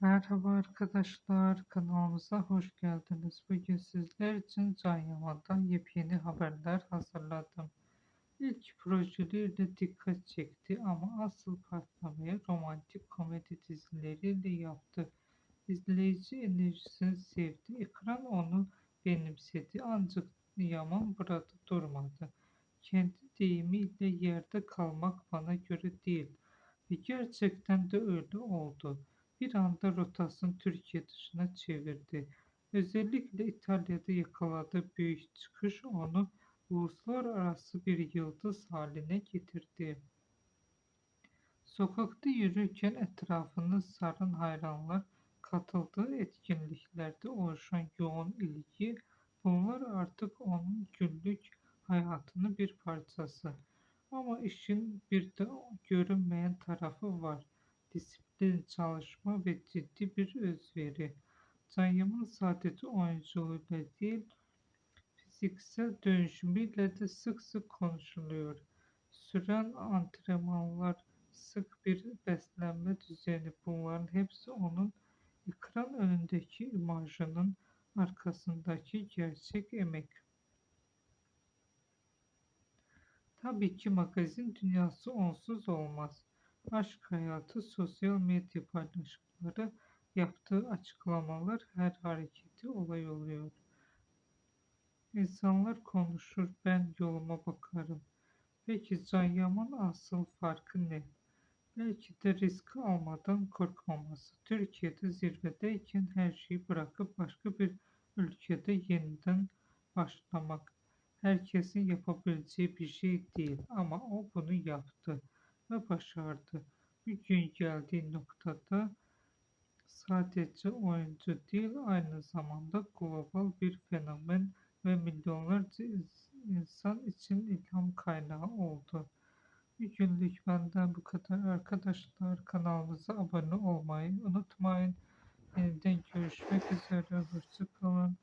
Merhaba arkadaşlar, kanalımıza hoş geldiniz. Bugün sizler için Can Yaman'dan yepyeni haberler hazırladım. İlk projeleriyle dikkat çekti ama asıl patlamayı romantik komedi dizileriyle yaptı. İzleyici enerjisini sevdi, ekran onu benimsedi ancak Yaman burada durmadı. Kendi deyimiyle yerde kalmak bana göre değil ve gerçekten de öyle oldu. Bir anda rotasını Türkiye dışına çevirdi. Özellikle İtalya'da yakaladığı büyük çıkış onu uluslararası bir yıldız haline getirdi. Sokakta yürürken etrafını saran hayranlar, katıldığı etkinliklerde oluşan yoğun ilgi, bunlar artık onun günlük hayatının bir parçası. Ama işin bir de görünmeyen tarafı var. Disiplin, çalışma ve ciddi bir özveri. Can Yaman sadece oyunculuğuyla değil, fiziksel dönüşümüyle de sık sık konuşuluyor. Süren antrenmanlar, sık bir beslenme düzeni, bunların hepsi onun ekran önündeki imajının arkasındaki gerçek emek. Tabii ki magazin dünyası onsuz olmaz. Aşk hayatı, sosyal medya paylaşımları, yaptığı açıklamalar, her hareketi olay oluyor. İnsanlar konuşur, ben yoluma bakarım. Peki Can Yaman asıl farkı ne? Belki de risk almadan korkmaması. Türkiye'de zirvedeyken her şeyi bırakıp başka bir ülkede yeniden başlamak. Herkesin yapabileceği bir şey değil ama o bunu yaptı ve başardı. Bugün geldiği noktada sadece oyuncu değil, aynı zamanda global bir fenomen ve milyonlarca insan için ilham kaynağı oldu. Bugünlük benden bu kadar arkadaşlar. Kanalımıza abone olmayı unutmayın. Yeniden görüşmek üzere. Hoşça kalın.